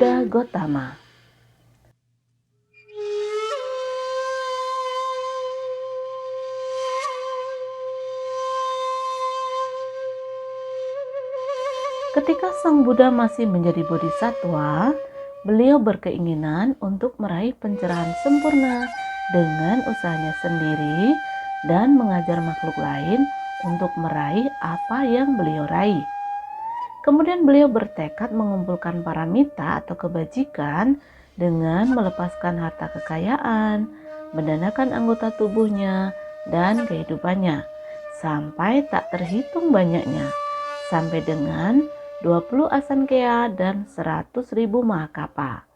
Buddha Gotama. Ketika Sang Buddha masih menjadi bodhisattva, beliau berkeinginan untuk meraih pencerahan sempurna dengan usahanya sendiri dan mengajar makhluk lain untuk meraih apa yang beliau raih. Kemudian beliau bertekad mengumpulkan paramita atau kebajikan dengan melepaskan harta kekayaan, mendanakan anggota tubuhnya dan kehidupannya sampai tak terhitung banyaknya, sampai dengan 20 asankya dan 100.000 mahakapa.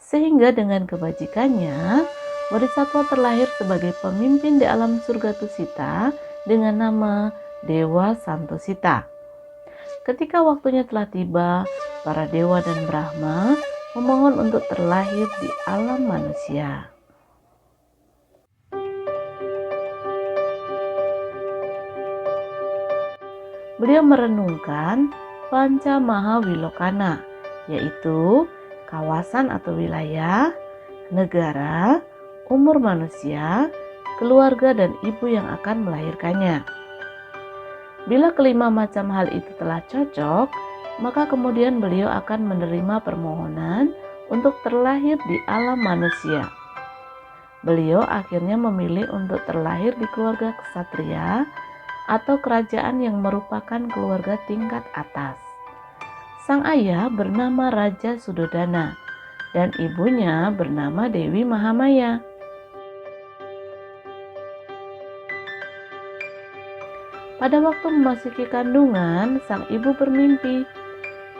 Sehingga dengan kebajikannya, bodhisattva terlahir sebagai pemimpin di alam surga Tusita dengan nama Dewa Santosita. Ketika waktunya telah tiba, para dewa dan Brahma memohon untuk terlahir di alam manusia. Beliau merenungkan Panca Maha Wilokana, yaitu kawasan atau wilayah, negara, umur manusia, keluarga, dan ibu yang akan melahirkannya. Bila kelima macam hal itu telah cocok, maka kemudian beliau akan menerima permohonan untuk terlahir di alam manusia. Beliau akhirnya memilih untuk terlahir di keluarga ksatria atau kerajaan yang merupakan keluarga tingkat atas. Sang ayah bernama Raja Sudodana dan ibunya bernama Dewi Mahamaya. Pada waktu memasuki kandungan, sang ibu bermimpi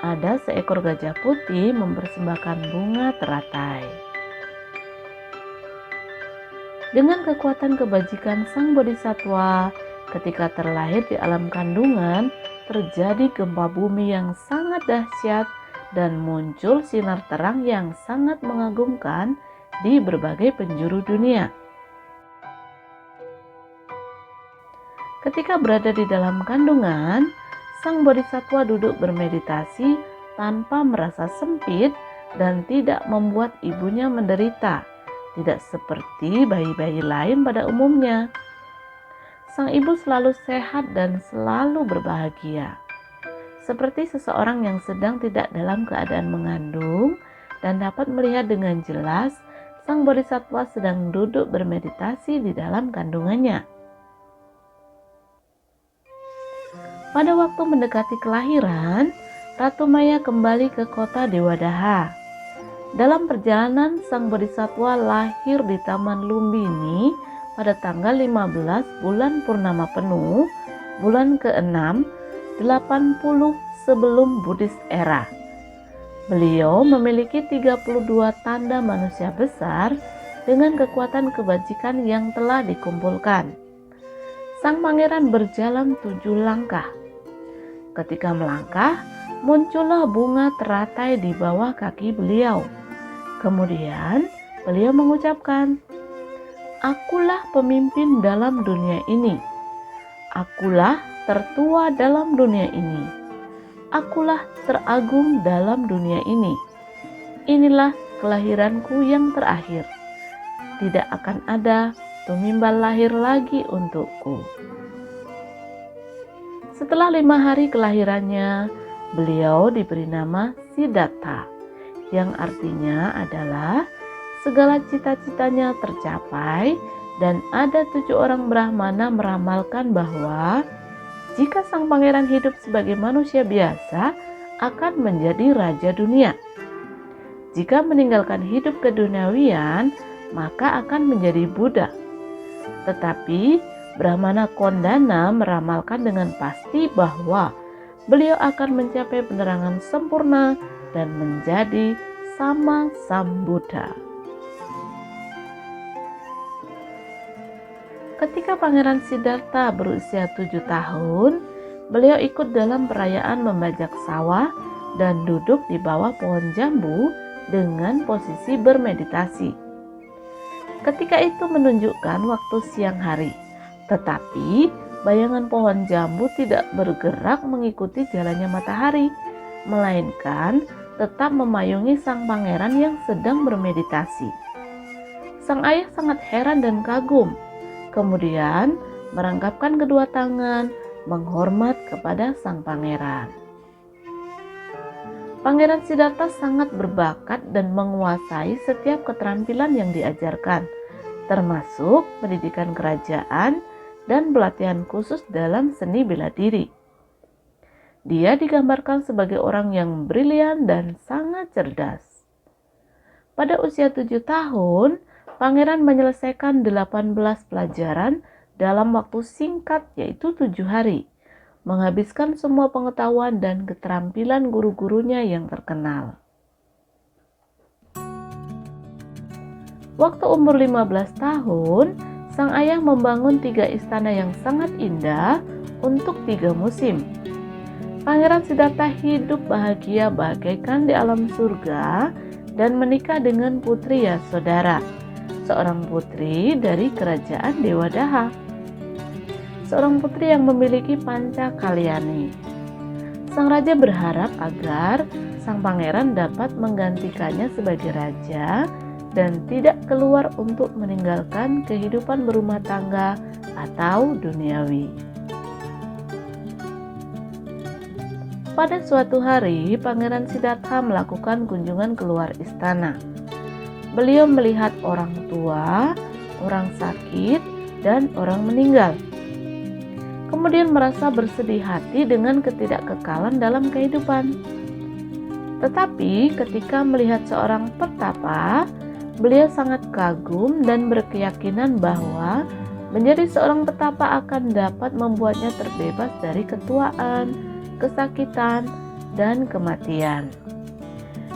ada seekor gajah putih mempersembahkan bunga teratai. Dengan kekuatan kebajikan sang bodhisattva, ketika terlahir di alam kandungan, terjadi gempa bumi yang sangat dahsyat dan muncul sinar terang yang sangat mengagumkan di berbagai penjuru dunia. Ketika berada di dalam kandungan, sang bodhisattva duduk bermeditasi tanpa merasa sempit dan tidak membuat ibunya menderita, tidak seperti bayi-bayi lain pada umumnya. Sang ibu selalu sehat dan selalu berbahagia, seperti seseorang yang sedang tidak dalam keadaan mengandung dan dapat melihat dengan jelas sang bodhisattva sedang duduk bermeditasi di dalam kandungannya. Pada waktu mendekati kelahiran, Ratu Maya kembali ke kota Dewadaha. Dalam perjalanan, sang bodhisattva lahir di Taman Lumbini pada tanggal 15 bulan purnama penuh, bulan ke-6, 80 sebelum Buddhist era. Beliau memiliki 32 tanda manusia besar dengan kekuatan kebajikan yang telah dikumpulkan. Sang pangeran berjalan 7 langkah. Ketika melangkah, muncullah bunga teratai di bawah kaki beliau. Kemudian beliau mengucapkan, "Akulah pemimpin dalam dunia ini. Akulah tertua dalam dunia ini. Akulah teragung dalam dunia ini. Inilah kelahiranku yang terakhir. Tidak akan ada tumimbal lahir lagi untukku." Setelah 5 hari kelahirannya, beliau diberi nama Siddhartha, yang artinya adalah segala cita-citanya tercapai, dan ada 7 orang Brahmana meramalkan bahwa jika sang pangeran hidup sebagai manusia biasa, akan menjadi raja dunia. Jika meninggalkan hidup keduniawian, maka akan menjadi Buddha. Tetapi Brahmana Kondana meramalkan dengan pasti bahwa beliau akan mencapai penerangan sempurna dan menjadi Sama Sambuddha. Ketika Pangeran Siddhartha berusia 7 tahun, beliau ikut dalam perayaan membajak sawah dan duduk di bawah pohon jambu dengan posisi bermeditasi. Ketika itu menunjukkan waktu siang hari, tetapi bayangan pohon jambu tidak bergerak mengikuti jalannya matahari, melainkan tetap memayungi sang pangeran yang sedang bermeditasi. Sang ayah sangat heran dan kagum, kemudian merangkapkan kedua tangan, menghormat kepada sang pangeran. Pangeran Siddhartha sangat berbakat dan menguasai setiap keterampilan yang diajarkan, termasuk pendidikan kerajaan dan pelatihan khusus dalam seni bela diri. Dia digambarkan sebagai orang yang brilian dan sangat cerdas. Pada usia 7 tahun, pangeran menyelesaikan 18 pelajaran dalam waktu singkat, yaitu 7 hari, menghabiskan semua pengetahuan dan keterampilan guru-gurunya yang terkenal. Waktu umur 15 tahun, sang ayah membangun 3 istana yang sangat indah untuk 3 musim. Pangeran Siddhartha hidup bahagia bagaikan di alam surga dan menikah dengan Putri Yasodhara, seorang putri dari kerajaan Dewadaha. Seorang putri yang memiliki panca kalyani. Sang raja berharap agar sang pangeran dapat menggantikannya sebagai raja dan tidak keluar untuk meninggalkan kehidupan berumah tangga atau duniawi. Pada suatu hari, Pangeran Siddhartha melakukan kunjungan keluar istana. Beliau melihat orang tua, orang sakit, dan orang meninggal. Kemudian merasa bersedih hati dengan ketidakkekalan dalam kehidupan. Tetapi ketika melihat seorang petapa, beliau sangat kagum dan berkeyakinan bahwa menjadi seorang petapa akan dapat membuatnya terbebas dari ketuaan, kesakitan, dan kematian.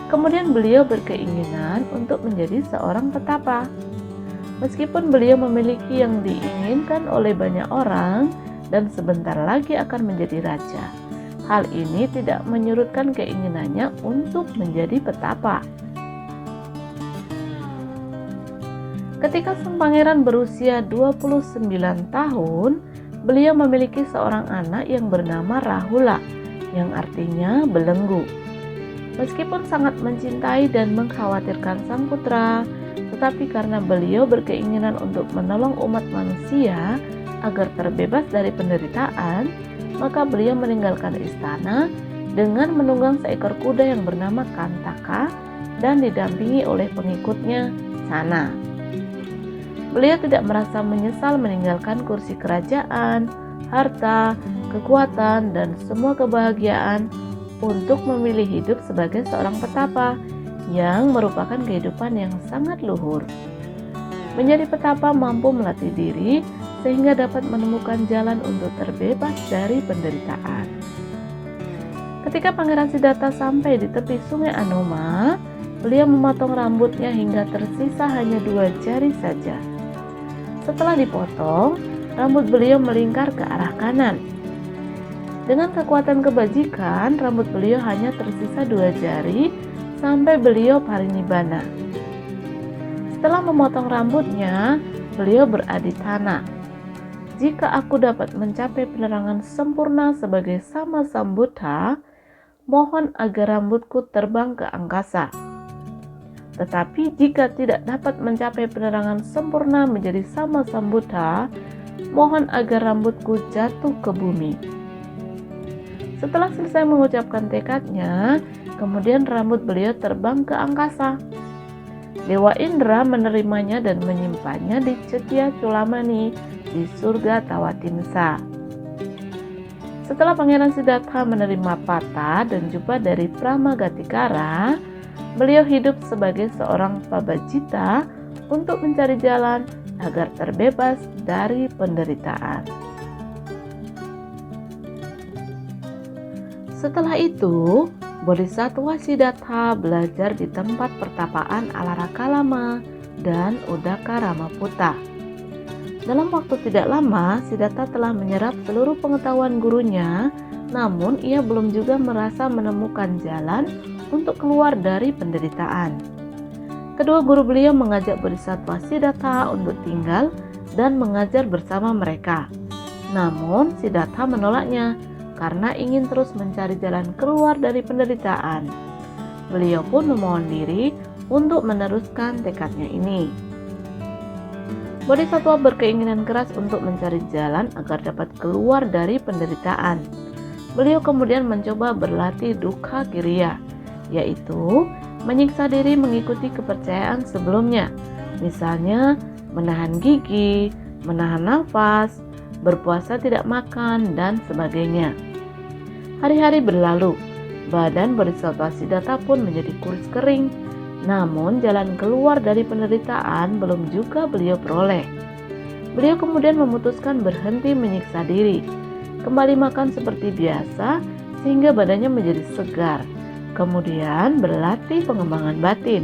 Kemudian beliau berkeinginan untuk menjadi seorang petapa. Meskipun beliau memiliki yang diinginkan oleh banyak orang, dan sebentar lagi akan menjadi raja. Hal ini tidak menyurutkan keinginannya untuk menjadi petapa. Ketika sang pangeran berusia 29 tahun, beliau memiliki seorang anak yang bernama Rahula, yang artinya belenggu. Meskipun sangat mencintai dan mengkhawatirkan sang putra, tetapi karena beliau berkeinginan untuk menolong umat manusia agar terbebas dari penderitaan, maka beliau meninggalkan istana dengan menunggang seekor kuda yang bernama Kantaka dan didampingi oleh pengikutnya Sana. Beliau tidak merasa menyesal meninggalkan kursi kerajaan, harta, kekuatan, dan semua kebahagiaan untuk memilih hidup sebagai seorang petapa yang merupakan kehidupan yang sangat luhur. Menjadi petapa mampu melatih diri sehingga dapat menemukan jalan untuk terbebas dari penderitaan. Ketika Pangeran Siddhartha sampai di tepi sungai Anoma, beliau memotong rambutnya hingga tersisa hanya 2 jari saja. Setelah dipotong, rambut beliau melingkar ke arah kanan. Dengan kekuatan kebajikan, rambut beliau hanya tersisa 2 jari sampai beliau parinibbana. Setelah memotong rambutnya, beliau beradithana. Jika aku dapat mencapai penerangan sempurna sebagai Sama Sambuddha, mohon agar rambutku terbang ke angkasa. Tetapi jika tidak dapat mencapai penerangan sempurna menjadi Sama Sambuddha, mohon agar rambutku jatuh ke bumi. Setelah selesai mengucapkan tekadnya, kemudian rambut beliau terbang ke angkasa. Dewa Indra menerimanya dan menyimpannya di Cetya Culamani di surga Tawatimsa. Setelah Pangeran Siddhartha menerima patah dan jubah dari Pramagatikara, beliau hidup sebagai seorang pabajita untuk mencari jalan agar terbebas dari penderitaan. Setelah itu, Bodhisattva Siddhartha belajar di tempat pertapaan Alarakalama dan Udaka Ramaputta. Dalam waktu tidak lama, Siddhartha telah menyerap seluruh pengetahuan gurunya, namun ia belum juga merasa menemukan jalan untuk keluar dari penderitaan. Kedua guru beliau mengajak Bodhisattva Siddhartha untuk tinggal dan mengajar bersama mereka. Namun Siddhartha menolaknya karena ingin terus mencari jalan keluar dari penderitaan. beliau pun memohon diri untuk meneruskan tekadnya ini. Bodhisattva berkeinginan keras untuk mencari jalan agar dapat keluar dari penderitaan. Beliau kemudian mencoba berlatih dukkha kriya, yaitu menyiksa diri mengikuti kepercayaan sebelumnya, misalnya menahan gigi, menahan nafas, berpuasa tidak makan, dan sebagainya. Hari-hari berlalu, badan Bodhisattva Siddhartha pun menjadi kurus kering, namun jalan keluar dari penderitaan belum juga beliau peroleh. Beliau kemudian memutuskan berhenti menyiksa diri, kembali makan seperti biasa sehingga badannya menjadi segar, kemudian berlatih pengembangan batin.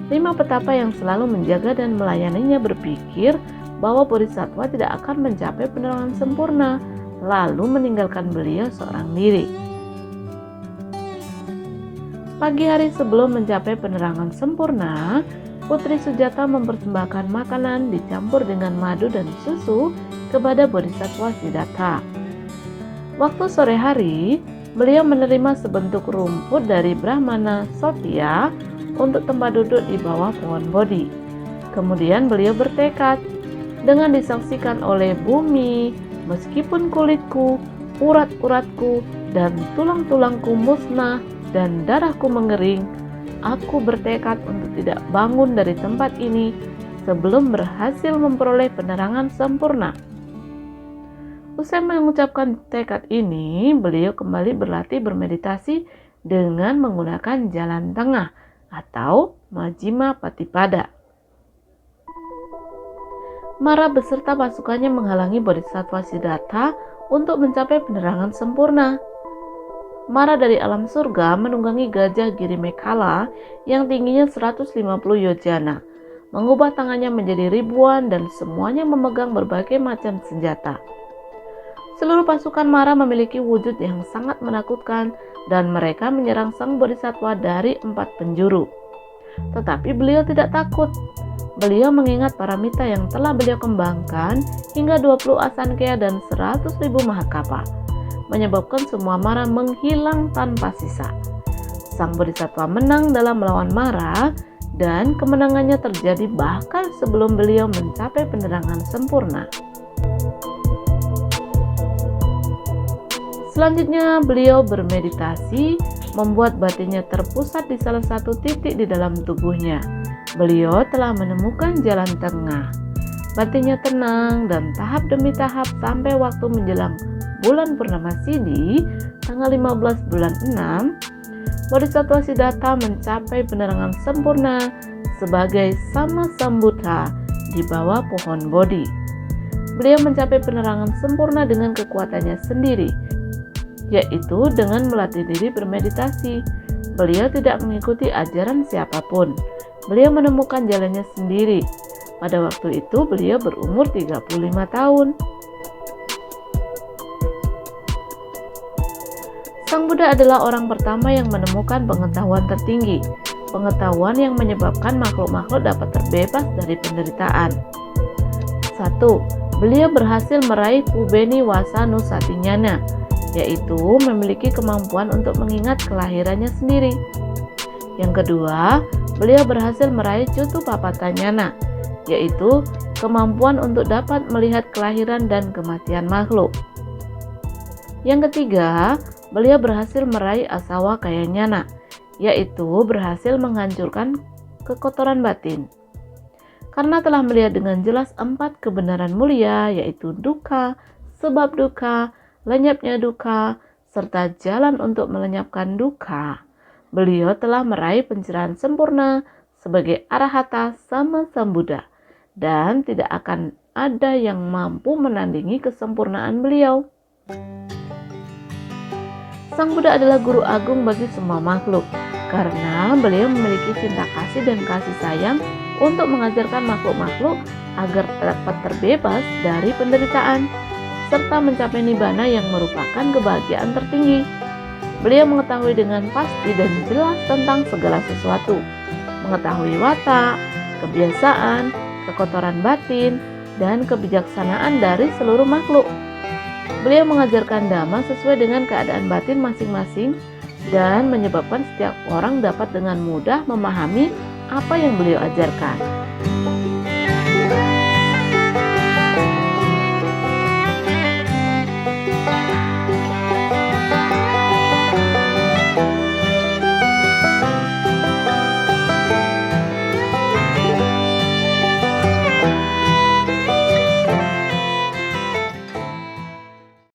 5 petapa yang selalu menjaga dan melayaninya berpikir bahwa Bodhisattva tidak akan mencapai penerangan sempurna, lalu meninggalkan beliau seorang diri. Pagi hari sebelum mencapai penerangan sempurna, Putri Sujata mempersembahkan makanan dicampur dengan madu dan susu kepada Bodhisattva Siddhartha. Waktu sore hari, beliau menerima sebentuk rumput dari Brahmana Sattya untuk tempat duduk di bawah pohon Bodhi. Kemudian beliau bertekad, dengan disaksikan oleh bumi, meskipun kulitku, urat-uratku, dan tulang-tulangku musnah dan darahku mengering, aku bertekad untuk tidak bangun dari tempat ini sebelum berhasil memperoleh penerangan sempurna. Usai mengucapkan tekad ini, beliau kembali berlatih bermeditasi dengan menggunakan jalan tengah atau Majjhima Patipada. Mara beserta pasukannya menghalangi Bodhisattva Siddhartha untuk mencapai penerangan sempurna. Mara dari alam surga menunggangi gajah Girimekhala yang tingginya 150 yojana, mengubah tangannya menjadi ribuan dan semuanya memegang berbagai macam senjata. Seluruh pasukan Mara memiliki wujud yang sangat menakutkan dan mereka menyerang sang Bodhisattva dari 4 penjuru. Tetapi beliau tidak takut. Beliau mengingat paramita yang telah beliau kembangkan hingga 20 asankya dan 100.000 mahakapa, menyebabkan semua Mara menghilang tanpa sisa. Sang Bodhisattva menang dalam melawan Mara dan kemenangannya terjadi bahkan sebelum beliau mencapai penerangan sempurna. Selanjutnya beliau bermeditasi, membuat batinnya terpusat di salah satu titik di dalam tubuhnya. Beliau telah menemukan jalan tengah. Batinnya tenang dan tahap demi tahap sampai waktu menjelang bulan Purnama Sidhi, tanggal 15 bulan 6, Bodhisattva Siddhartha mencapai penerangan sempurna sebagai Sama Sambuddha di bawah pohon Bodhi. Beliau mencapai penerangan sempurna dengan kekuatannya sendiri, yaitu dengan melatih diri bermeditasi. Beliau tidak mengikuti ajaran siapapun. Beliau menemukan jalannya sendiri. Pada waktu itu beliau berumur 35 tahun. Sang Buddha adalah orang pertama yang menemukan pengetahuan tertinggi, pengetahuan yang menyebabkan makhluk-makhluk dapat terbebas dari penderitaan. 1. Beliau berhasil meraih Pubeni Wasa Nusatinyana, yaitu memiliki kemampuan untuk mengingat kelahirannya sendiri. Yang kedua, beliau berhasil meraih Cutu Papatanyana, yaitu kemampuan untuk dapat melihat kelahiran dan kematian makhluk. Yang ketiga, beliau berhasil meraih Asawa Kayanyana, yaitu berhasil menghancurkan kekotoran batin. Karena telah melihat dengan jelas 4 kebenaran mulia, yaitu dukkha, sebab dukkha, lenyapnya dukkha, serta jalan untuk melenyapkan dukkha, beliau telah meraih pencerahan sempurna sebagai Arahata Sama Sambuddha, dan tidak akan ada yang mampu menandingi kesempurnaan beliau. Sang Buddha adalah guru agung bagi semua makhluk, karena beliau memiliki cinta kasih dan kasih sayang untuk mengajarkan makhluk-makhluk agar dapat terbebas dari penderitaan, serta mencapai nibbana yang merupakan kebahagiaan tertinggi. Beliau mengetahui dengan pasti dan jelas tentang segala sesuatu, mengetahui watak, kebiasaan, kekotoran batin, dan kebijaksanaan dari seluruh makhluk. Beliau mengajarkan dhamma sesuai dengan keadaan batin masing-masing dan menyebabkan setiap orang dapat dengan mudah memahami apa yang beliau ajarkan.